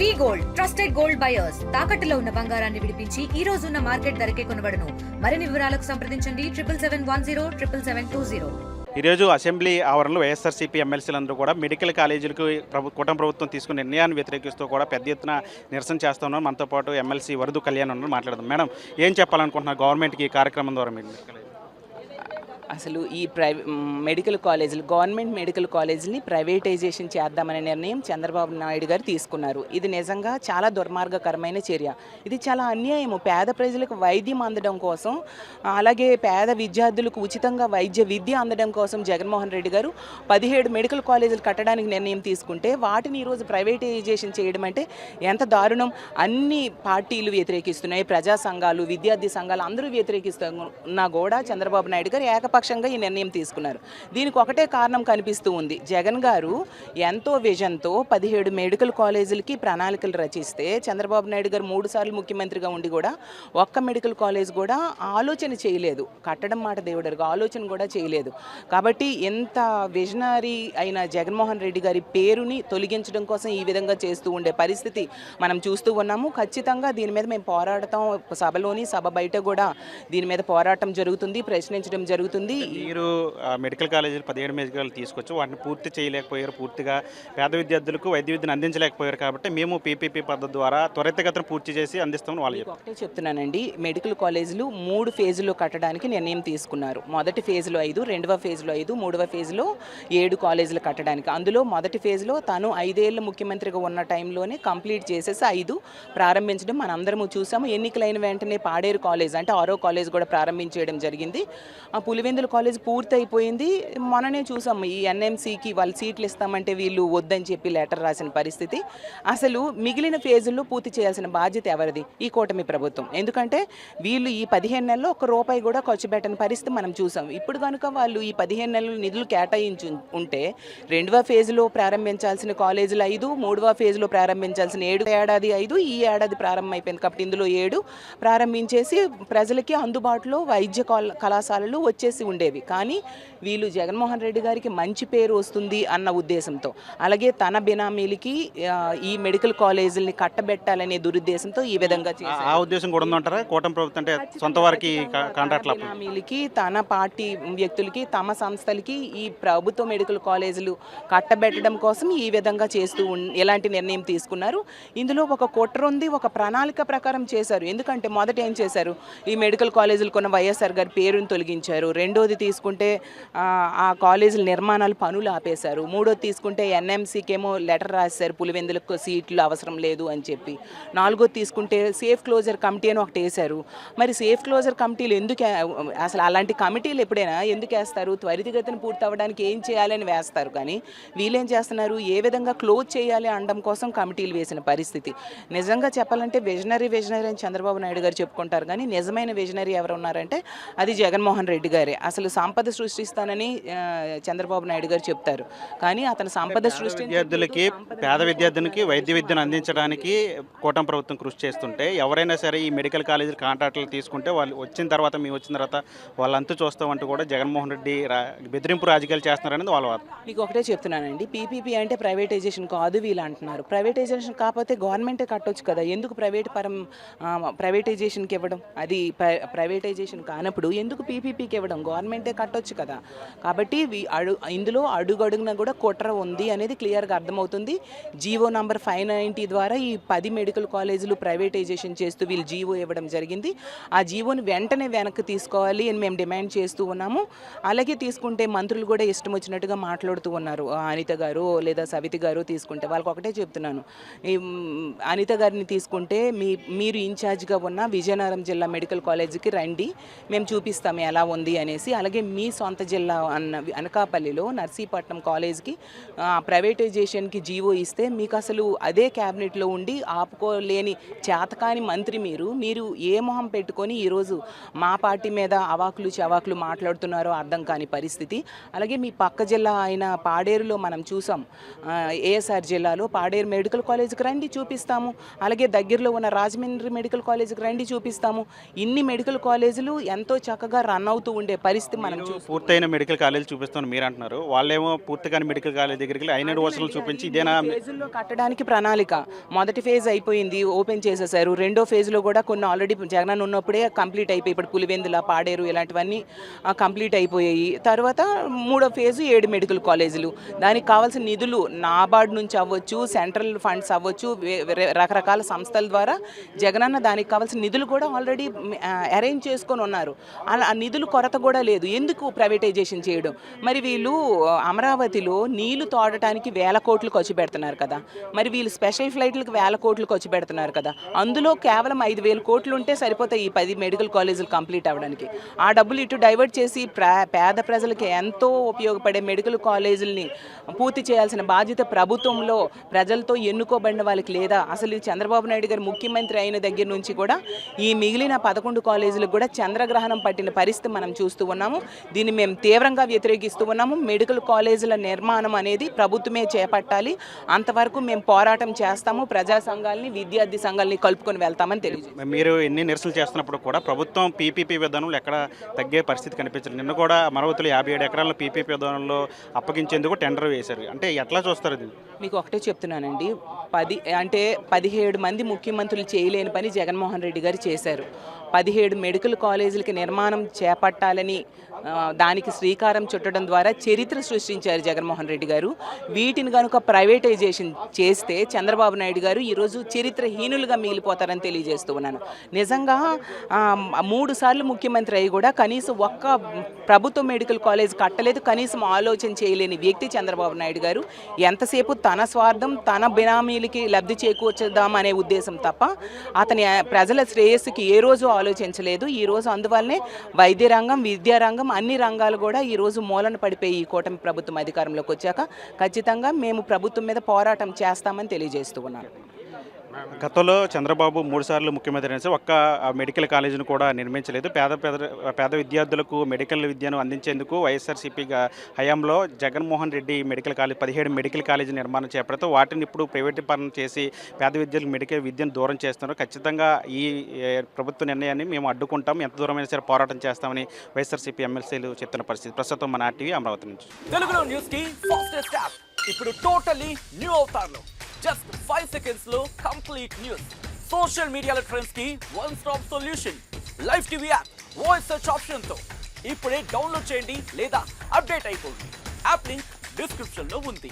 వి gold trusted gold buyers తాకట్టులో ఉన్న బంగారాన్ని విడిపించి ఈ రోజు ఉన్న మార్కెట్ ధరకే కొనబడును. మరిన్ని వివరాలకు సంప్రదించండి 77107720. ఈరోజు అసెంబ్లీ ఆవరణలో వైఎస్ఆర్సీపీ ఎమ్మెల్సీలందరూ కూడా మెడికల్ కాలేజీలకు కూటమి ప్రభుత్వం తీసుకున్న నిర్ణయాన్ని వ్యతిరేకిస్తూ కూడా పెద్ద ఎత్తున నిరసన చేస్తూ ఉన్నారు. మనతో పాటు ఎమ్మెల్సీ వరదు కళ్యాణ్ ఉన్నారు. మాట్లాడదాం. మేడం, ఏం చెప్పాలనుకుంటున్నారు గవర్నమెంట్కి ఈ కార్యక్రమం ద్వారా? మీరు అసలు ఈ మెడికల్ కాలేజీలు గవర్నమెంట్ మెడికల్ కాలేజీని ప్రైవేటైజేషన్ చేద్దామనే నిర్ణయం చంద్రబాబు నాయుడు గారు తీసుకున్నారు. ఇది నిజంగా చాలా దుర్మార్గకరమైన చర్య. ఇది చాలా అన్యాయము. పేద ప్రజలకు వైద్యం అందడం కోసం, అలాగే పేద విద్యార్థులకు ఉచితంగా వైద్య విద్య అందడం కోసం జగన్మోహన్ రెడ్డి గారు 17 మెడికల్ కాలేజీలు కట్టడానికి నిర్ణయం తీసుకుంటే వాటిని ఈరోజు ప్రైవేటైజేషన్ చేయడం అంటే ఎంత దారుణం. అన్ని పార్టీలు వ్యతిరేకిస్తున్నాయి, ప్రజా సంఘాలు, విద్యార్థి సంఘాలు అందరూ వ్యతిరేకిస్తున్నా కూడా చంద్రబాబు నాయుడు గారు ఏకపక్షంగా ఈ నిర్ణయం తీసుకున్నారు. దీనికి ఒకటే కారణం కనిపిస్తూ ఉంది. జగన్ గారు ఎంతో విజన్తో 17 మెడికల్ కాలేజీలకి ప్రణాళికలు రచిస్తే చంద్రబాబు నాయుడు గారు 3 సార్లు ముఖ్యమంత్రిగా ఉండి కూడా ఒక్క మెడికల్ కాలేజ్ కూడా ఆలోచన చేయలేదు. కట్టడం మాట దేవుడరుగా ఆలోచన కూడా చేయలేదు. కాబట్టి ఎంత విజనరీ అయిన జగన్మోహన్ రెడ్డి గారి పేరుని తొలగించడం కోసం ఈ విధంగా చేస్తూ ఉండే పరిస్థితి మనం చూస్తూ ఉన్నాము. ఖచ్చితంగా దీని మీద మేము పోరాడతాం. సభలోని సభ బయట కూడా దీని మీద పోరాటం జరుగుతుంది, ప్రశ్నించడం జరుగుతుంది. మీరు మెడికల్ కాలేజీలు 17 మెడికల్ తీసుకొచ్చి వాటిని పూర్తి చేయలేకపోయారు, పూర్తిగా పేద విద్యార్థులకు వైద్య విద్యను అందించలేకపోయారు. కాబట్టి మేము పీపీపీ పద్ధతి ద్వారా త్వరితగతిన పూర్తి చేసి అందిస్తామని వాళ్ళు ఒకటే చెప్తున్నానండి. మెడికల్ కాలేజీలు 3 ఫేజుల్లో కట్టడానికి నిర్ణయం తీసుకున్నారు. మొదటి ఫేజ్లో 5, రెండవ ఫేజ్లో 5, మూడవ ఫేజ్లో 7 కాలేజీలు కట్టడానికి. అందులో మొదటి ఫేజ్లో తను 5 ఏళ్ళ ముఖ్యమంత్రిగా ఉన్న టైంలోనే కంప్లీట్ చేసేసి 5 ప్రారంభించడం మనందరము చూసాము. ఎన్నికలైన వెంటనే పాడేరు కాలేజ్ అంటే 6వ కాలేజ్ కూడా ప్రారంభించేయడం జరిగింది. ఆ పులివెందుల కాలేజ్ పూర్తి అయిపోయింది. మననే చూసాము ఈ ఎన్ఎంసీకి వాళ్ళు సీట్లు ఇస్తామంటే వీళ్ళు వద్దని చెప్పి లెటర్ రాసిన పరిస్థితి. అసలు మిగిలిన ఫేజుల్లో పూర్తి చేయాల్సిన బాధ్యత ఎవరిది? ఈ కూటమి ప్రభుత్వం. ఎందుకంటే వీళ్ళు ఈ 15 నెలల్లో ₹1 కూడా ఖర్చు పెట్టని పరిస్థితి మనం చూసాం. ఇప్పుడు కనుక వాళ్ళు ఈ 15 నెలలు నిధులు కేటాయించి ఉంటే 2వ ఫేజ్లో ప్రారంభించాల్సిన కాలేజీలు 5, 3వ ఫేజ్లో ప్రారంభించాల్సిన 7, ఏడాది 5, ఈ ఏడాది ప్రారంభం అయిపోయింది కాబట్టి ఇందులో 7 ప్రారంభించేసి ప్రజలకి అందుబాటులో వైద్య కళాశాలలు వచ్చేసి ఉండేవి. కానీ వీళ్ళు జగన్మోహన్ రెడ్డి గారికి మంచి పేరు వస్తుంది అన్న ఉద్దేశంతో, అలాగే తన బినామీలకి ఈ మెడికల్ కాలేజీలని కట్టబెట్టాలనే దురుద్దేశంతో ఈ విధంగా చేశారు. ఆ ఉద్దేశం కూడా ఉందంటారా? కూటమి ప్రభుత్వం అంటే సొంత వారికి కాంట్రాక్ట్ల బినామీలకి, తన పార్టీ వ్యక్తులకి, తమ సంస్థలకి ఈ ప్రభుత్వ మెడికల్ కాలేజీలు కట్టబెట్టడం కోసం ఈ విధంగా చేస్తూ ఎలాంటి నిర్ణయం తీసుకున్నారు. ఇందులో ఒక కుట్ర ఉంది, ఒక ప్రణాళిక ప్రకారం చేశారు. ఎందుకంటే మొదట ఏం చేశారు? ఈ మెడికల్ కాలేజీలు కొన్న వైఎస్ఆర్ గారి పేరును తొలగించారు. రెండోది తీసుకుంటే ఆ కాలేజీల నిర్మాణాలు పనులు ఆపేశారు. మూడోది తీసుకుంటే ఎన్ఎంసీకేమో లెటర్ రాశారు పులివెందులకు సీట్లు అవసరం లేదు అని చెప్పి. నాలుగోది తీసుకుంటే సేఫ్ క్లోజర్ కమిటీ అని ఒకటి వేశారు. మరి సేఫ్ క్లోజర్ కమిటీలు ఎందుకు, అసలు అలాంటి కమిటీలు ఎప్పుడైనా ఎందుకు వేస్తారు? త్వరితగతిన పూర్తి అవ్వడానికి ఏం చేయాలని వేస్తారు. కానీ వీళ్ళేం చేస్తున్నారు? ఏ విధంగా క్లోజ్ చేయాలి అనడం కోసం కమిటీలు వేసిన పరిస్థితి. నిజంగా చెప్పాలంటే విజనరీ అని చంద్రబాబు నాయుడు గారు చెప్పుకుంటారు. కానీ నిజమైన విజనరీ ఎవరు ఉన్నారంటే అది జగన్మోహన్ రెడ్డి గారే. అసలు సంపద సృష్టిస్తానని చంద్రబాబు నాయుడు గారు చెప్తారు. కానీ అతను సంపద విద్యార్థులకి, పేద విద్యార్థులకి వైద్య విద్యను అందించడానికి కూటమి ప్రభుత్వం కృషి చేస్తుంటే ఎవరైనా సరే ఈ మెడికల్ కాలేజీలు కాంట్రాక్టులు తీసుకుంటే వాళ్ళు వచ్చిన తర్వాత వాళ్ళంతా చూస్తామంటూ కూడా జగన్మోహన్ రెడ్డి బెదిరింపు రాజకీయాలు చేస్తున్నారనేది వాళ్ళ వాదన. మీకు ఒకటే చెప్తున్నానండి, పీపీపీ అంటే ప్రైవేటైజేషన్ కాదు వీళ్ళు అంటున్నారు. ప్రైవేటైజేషన్ కాకపోతే గవర్నమెంటే కట్టొచ్చు కదా. ఎందుకు ప్రైవేటైజేషన్కి ఇవ్వడం? అది ప్రైవేటైజేషన్ కానప్పుడు ఎందుకు పీపీపీకి ఇవ్వడం? గవర్నమెంటే కట్టొచ్చు కదా. కాబట్టి ఇందులో అడుగడుగున కూడా కుట్ర ఉంది అనేది క్లియర్గా అర్థమవుతుంది. జీవో నంబర్ 590 ద్వారా ఈ 10 మెడికల్ కాలేజీలు ప్రైవేటైజేషన్ చేస్తూ వీళ్ళు జీవో ఇవ్వడం జరిగింది. ఆ జీవోని వెంటనే వెనక్కి తీసుకోవాలి అని మేము డిమాండ్ చేస్తూ ఉన్నాము. అలాగే తీసుకుంటే మంత్రులు కూడా ఇష్టం వచ్చినట్టుగా మాట్లాడుతూ ఉన్నారు. అనిత గారు లేదా సవితి గారు తీసుకుంటే వాళ్ళకి ఒకటే చెప్తున్నాను, ఈ అనిత గారిని తీసుకుంటే మీరు ఇన్ఛార్జ్గా ఉన్న విజయనగరం జిల్లా మెడికల్ కాలేజీకి రండి, మేము చూపిస్తాము ఎలా ఉంది అనేసి. అలాగే మీ సొంత జిల్లా అనకాపల్లిలో నర్సీపట్నం కాలేజ్కి ప్రైవేటైజేషన్కి జీవో ఇస్తే మీకు అసలు అదే క్యాబినెట్లో ఉండి ఆపుకోలేని చేతకాని మంత్రి మీరు ఏ మొహం పెట్టుకొని ఈరోజు మా పార్టీ మీద అవాకులు చవాకులు మాట్లాడుతున్నారో అర్థం కాని పరిస్థితి. అలాగే మీ పక్క జిల్లా అయిన పాడేరులో మనం చూసాం, ఏఎస్ఆర్ జిల్లాలో పాడేరు మెడికల్ కాలేజీకి రండి చూపిస్తాము. అలాగే దగ్గరలో ఉన్న రాజమండ్రి మెడికల్ కాలేజీకి రండి చూపిస్తాము. ఇన్ని మెడికల్ కాలేజీలు ఎంతో చక్కగా రన్ అవుతూ ఉండే పరిస్థితి మనం చూస్తాం. పూర్తయిన మెడికల్ కాలేజ్ చూపిస్తామని మీరు అంటున్నారు, వాళ్ళేమో పూర్తిగాని మెడికల్ కాలేజ్ దగ్గరికి వెళ్ళి అయిన వసతులు చూపించి ఇదేనా ఫేజుల్లో కట్టడానికి ప్రణాళిక. మొదటి ఫేజ్ అయిపోయింది, ఓపెన్ చేసేసారు. రెండో ఫేజ్లో కూడా కొన్ని ఆల్రెడీ జగనన్న ఉన్నప్పుడే కంప్లీట్ అయిపోయి, ఇప్పుడు పులివెందుల, పాడేరు ఇలాంటివన్నీ కంప్లీట్ అయిపోయాయి. తర్వాత మూడో ఫేజు 7 మెడికల్ కాలేజీలు. దానికి కావాల్సిన నిధులు నాబార్డ్ నుంచి అవ్వచ్చు, సెంట్రల్ ఫండ్స్ అవ్వచ్చు, రకరకాల సంస్థల ద్వారా జగనన్న దానికి కావాల్సిన నిధులు కూడా ఆల్రెడీ అరేంజ్ చేసుకొని ఉన్నారు. ఆ నిధులు కొరత కూడా లేదు. ఎందుకు ప్రైవేటైజేషన్ చేయడం? మరి వీళ్ళు అమరావతిలో నీళ్లు తోడటానికి 1000 కోట్లు ఖర్చు పెడుతున్నారు కదా, మరి వీళ్ళు స్పెషల్ ఫ్లైట్లకు 1000 కోట్లు ఖర్చు పెడుతున్నారు కదా. అందులో కేవలం 5000 కోట్లు ఉంటే సరిపోతాయి ఈ 10 మెడికల్ కాలేజీలు కంప్లీట్ అవ్వడానికి. ఆ డబ్బులు ఇటు డైవర్ట్ చేసి పేద ప్రజలకి ఎంతో ఉపయోగపడే మెడికల్ కాలేజీలని పూర్తి చేయాల్సిన బాధ్యత ప్రభుత్వంలో ప్రజలతో ఎన్నుకోబడిన వాళ్ళకి లేదా? అసలు చంద్రబాబు నాయుడు గారు ముఖ్యమంత్రి అయిన దగ్గర నుంచి కూడా ఈ మిగిలిన 11 కాలేజీలకు కూడా చంద్రగ్రహణం పట్టిన పరిస్థితి మనం చూస్తూ ఉన్నాము. దీన్ని మేము తీవ్రంగా వ్యతిరేకిస్తూ ఉన్నాము. మెడికల్ కాలేజీల నిర్మాణం అనేది ప్రభుత్వమే చేపట్టాలి. అంతవరకు మేము పోరాటం చేస్తాము. ప్రజా సంఘాలని, విద్యార్థి సంఘాలని కలుపుకొని వెళ్తామని తెలియజేస్తాం. మీరు ఎన్ని నిరసనలు చేస్తున్నప్పుడు కూడా ప్రభుత్వం పీపీపీ విధానంలో ఎక్కడ తగ్గే పరిస్థితి కనిపించదు. నిన్న కూడా అమరావతిలో 57 ఎకరాల పీపీపీ విధానంలో అప్పగించేందుకు టెండర్ వేశారు. అంటే ఎట్లా చూస్తారు ఇది? మీకు ఒకటే చెప్తున్నానండి, 17 మంది ముఖ్యమంత్రులు చేయలేని పని జగన్మోహన్ రెడ్డి గారు చేశారు. 17 మెడికల్ కాలేజీలకి నిర్మాణం చేపట్టాలని దానికి శ్రీకారం చుట్టడం ద్వారా చరిత్ర సృష్టించారు జగన్మోహన్ రెడ్డి గారు. వీటిని కనుక ప్రైవేటైజేషన్ చేస్తే చంద్రబాబు నాయుడు గారు ఈరోజు చరిత్రహీనులుగా మిగిలిపోతారని తెలియజేస్తూ ఉన్నాను. నిజంగా 3 సార్లు ముఖ్యమంత్రి అయ్యి కూడా కనీసం ఒక్క ప్రభుత్వ మెడికల్ కాలేజ్ కట్టలేదు. కనీసం ఆలోచన చేయలేని వ్యక్తి చంద్రబాబు నాయుడు గారు. ఎంతసేపు తన స్వార్థం, తన బినామీలకి లబ్ధి చేకూర్చుదాం అనే ఉద్దేశం తప్ప అతని ప్రజల శ్రేయస్సుకి ఏ రోజు ఆలోచించలేదు. ఈరోజు అందువల్లనే వైద్య రంగం, విద్యా రంగం, అన్ని రంగాలు కూడా ఈరోజు మూలన పడిపోయి ఈ కూటమి ప్రభుత్వం అధికారంలోకి వచ్చాక ఖచ్చితంగా మేము ప్రభుత్వం మీద పోరాటం చేస్తామని తెలియజేస్తూ ఉన్నాను. గతంలో చంద్రబాబు 3 సార్లు ముఖ్యమంత్రి అయినా ఒక్క మెడికల్ కాలేజీని కూడా నిర్మించలేదు. పేద విద్యార్థులకు మెడికల్ విద్యను అందించేందుకు వైఎస్ఆర్సీపీ హయాంలో జగన్మోహన్ రెడ్డి 17 మెడికల్ కాలేజీ నిర్మాణం చేపడితే వాటిని ఇప్పుడు ప్రైవేటీకరణ చేసి పేద విద్యార్థులకు మెడికల్ విద్యను దూరం చేస్తున్నారు. ఖచ్చితంగా ఈ ప్రభుత్వ నిర్ణయాన్ని మేము అడ్డుకుంటాం, ఎంత దూరమైనా సరే పోరాటం చేస్తామని వైఎస్ఆర్సీపీ ఎమ్మెల్సీలు చెప్తున్న పరిస్థితి. ప్రస్తుతం మన ఆర్టీవీ అమరావతి నుంచి. తెలుగులో న్యూస్ కి ఫాస్టెస్ట్ యాప్ ఇప్పుడు టోటల్లీ న్యూ అవతార్లో జస్ట్ 5 seconds లో కంప్లీట్ న్యూస్. సోషల్ మీడియాలో ట్రెండ్స్ కి one stop solution. Live TV app voice search option తో ఇప్పుడే డౌన్లోడ్ చేయండి లేదా అప్డేట్ అయిపోండి. యాప్ లింక్ డిస్క్రిప్షన్ లో ఉంది.